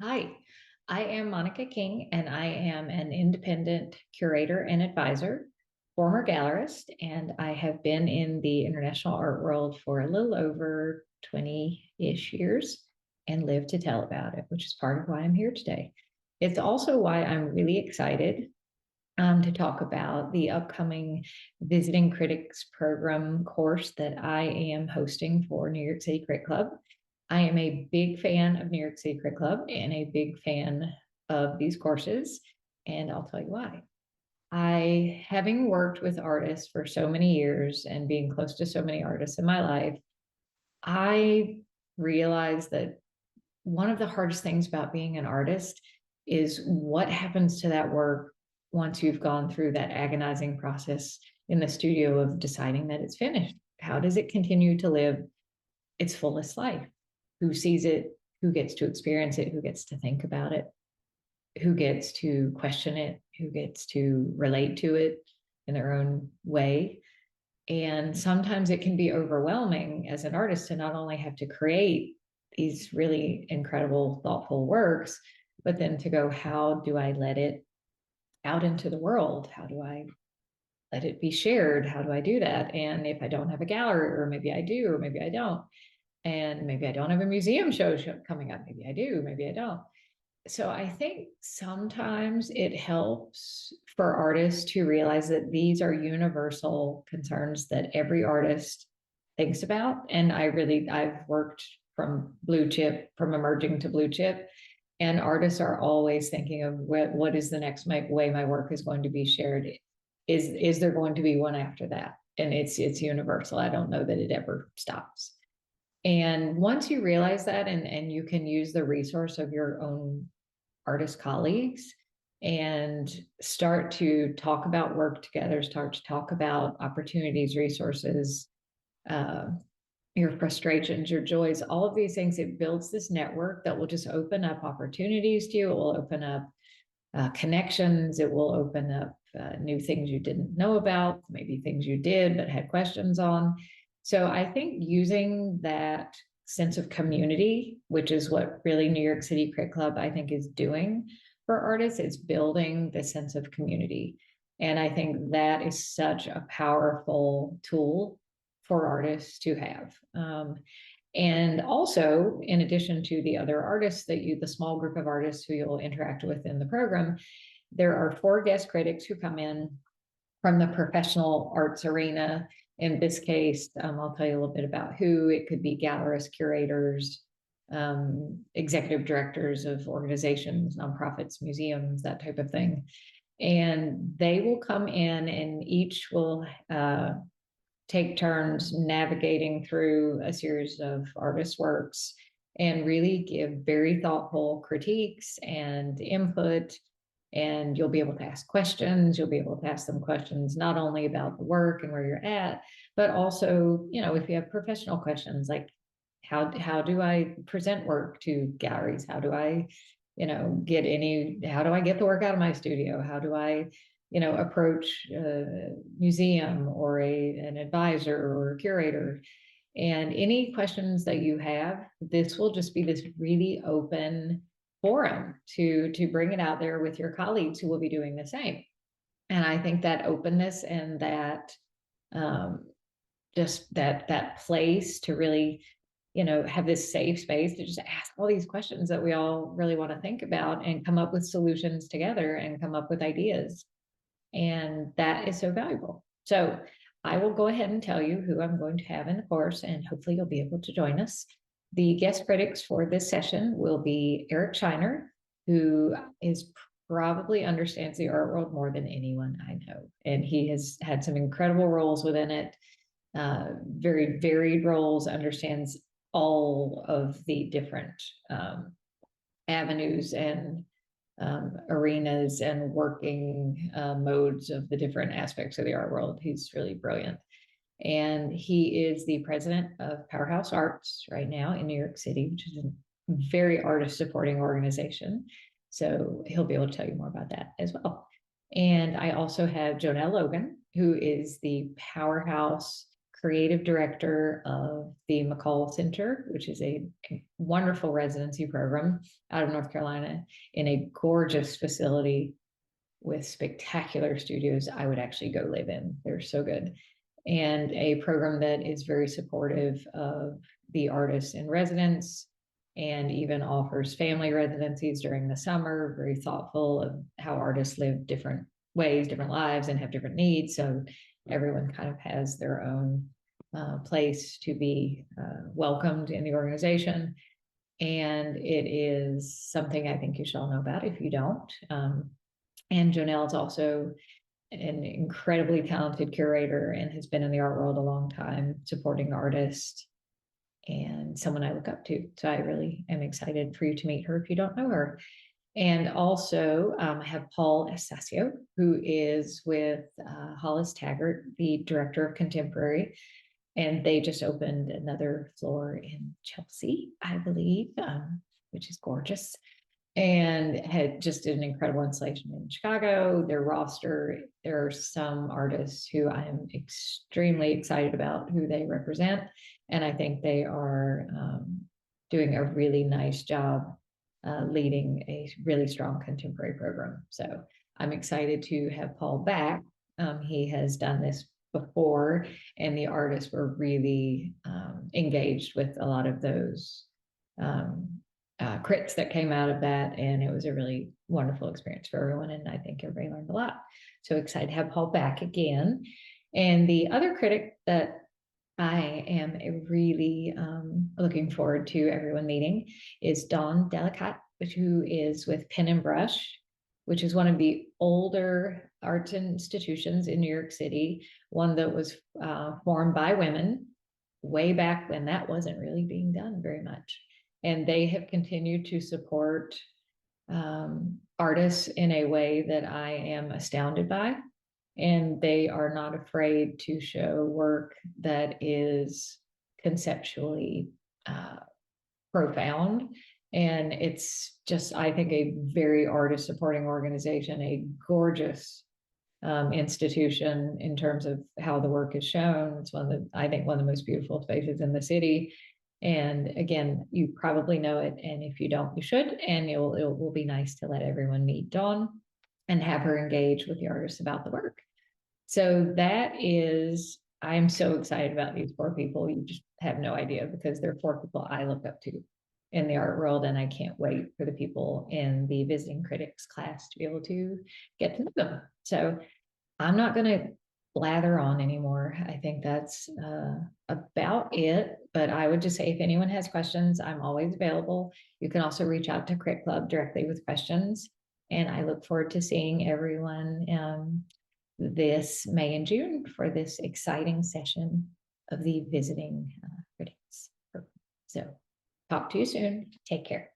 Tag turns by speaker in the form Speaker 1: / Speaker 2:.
Speaker 1: Hi, I am Monica King, and I am an independent curator and advisor, former gallerist, and I have been in the international art world for a little over 20-ish years and live to tell about it, which is part of why I'm here today. It's also why I'm really excited to talk about the upcoming Visiting Critics program course that I am hosting for New York City Crit Club. I am a big fan of New York City Crit Club and a big fan of these courses, and I'll tell you why. Having worked with artists for so many years and being close to so many artists in my life, I realized that one of the hardest things about being an artist is what happens to that work once you've gone through that agonizing process in the studio of deciding that it's finished. How does it continue to live its fullest life? Who sees it? Who gets to experience it? Who gets to think about it? Who gets to question it? Who gets to relate to it in their own way? And sometimes it can be overwhelming as an artist to not only have to create these really incredible, thoughtful works, but then to go, how do I let it out into the world? How do I let it be shared? How do I do that? And if I don't have a gallery, or maybe I do, or maybe I don't, and maybe I don't have a museum show coming up, maybe I do, maybe I don't. So I think sometimes it helps for artists to realize that these are universal concerns that every artist thinks about. And I've worked from blue chip, from emerging to blue chip, and artists are always thinking of what is the next way my work is going to be shared. Is there going to be one after that? And it's universal. I don't know that it ever stops. And once you realize that, and you can use the resource of your own artist colleagues and start to talk about work together, start to talk about opportunities, resources, uh, your frustrations, your joys, all of these things, it builds this network that will just open up opportunities to you. It will open up connections. It will open up new things you didn't know about, maybe things you did but had questions on. So I think using that sense of community, which is what really New York City Crit Club, I think, is doing for artists, it's building the sense of community. And I think that is such a powerful tool for artists to have. And also, in addition to the other artists the small group of artists who you'll interact with in the program, there are 4 guest critics who come in from the professional arts arena. In this case, I'll tell you a little bit about who. It could be gallerists, curators, executive directors of organizations, nonprofits, museums, that type of thing. And they will come in and each will take turns navigating through a series of artists' works and really give very thoughtful critiques and input. And you'll be able to ask questions. You'll be able to ask them questions not only about the work and where you're at, but also, if you have professional questions like how do I present work to galleries? How do I, how do I get the work out of my studio? How do I approach a museum or an advisor or a curator? And any questions that you have, this will just be this really open forum to bring it out there with your colleagues who will be doing the same. And I think that openness and that just that place to really have this safe space to just ask all these questions that we all really want to think about and come up with solutions together and come up with ideas. And that is so valuable. So I will go ahead and tell you who I'm going to have in the course, and hopefully you'll be able to join us. The guest critics for this session will be Eric Shiner, who probably understands the art world more than anyone I know. And he has had some incredible roles within it, very varied roles, understands all of the different avenues and arenas and working modes of the different aspects of the art world. He's really brilliant. And he is the president of Powerhouse Arts right now in New York City, which is a very artist supporting organization. So he'll be able to tell you more about that as well. And I also have Jonelle Logan, who is the Powerhouse creative director of the McCall Center, which is a wonderful residency program out of North Carolina in a gorgeous facility with spectacular studios I would actually go live in. They're so good. And a program that is very supportive of the artists in residence and even offers family residencies during the summer, very thoughtful of how artists live different ways, different lives, and have different needs. So everyone kind of has their own place to be welcomed in the organization. And it is something I think you should all know about if you don't. And Jonelle is also an incredibly talented curator and has been in the art world a long time, supporting artists and someone I look up to. So I really am excited for you to meet her if you don't know her. And also I have Paul Estacio, who is with Hollis Taggart, the director of contemporary. And they just opened another floor in Chelsea, I believe, which is gorgeous. And had just did an incredible installation in Chicago. Their roster, there are some artists who I am extremely excited about who they represent. And I think they are doing a really nice job leading a really strong contemporary program. So I'm excited to have Paul back. He has done this before, and the artists were really engaged with a lot of those crits that came out of that, and it was a really wonderful experience for everyone, and I think everybody learned a lot. So excited to have Paul back again. And the other critic that I am really looking forward to everyone meeting is Dawn Delicat, who is with Pen and Brush, which is one of the older arts institutions in New York City, one that was formed by women way back when that wasn't really being done very much. And they have continued to support artists in a way that I am astounded by. And they are not afraid to show work that is conceptually profound. And it's just, I think, a very artist supporting organization, a gorgeous institution in terms of how the work is shown. It's one of the, I think, one of the most beautiful spaces in the city. And again, you probably know it, and if you don't, you should. And it will be nice to let everyone meet Dawn and have her engage with the artists about the work. So that is, I'm so excited about these 4 people. You just have no idea, because they're 4 people I look up to in the art world, and I can't wait for the people in the visiting critics class to be able to get to know them. So I'm not going to blather on anymore. I think that's about it. But I would just say, if anyone has questions, I'm always available. You can also reach out to Crit Club directly with questions. And I look forward to seeing everyone this May and June for this exciting session of the visiting critics. So talk to you soon. Take care.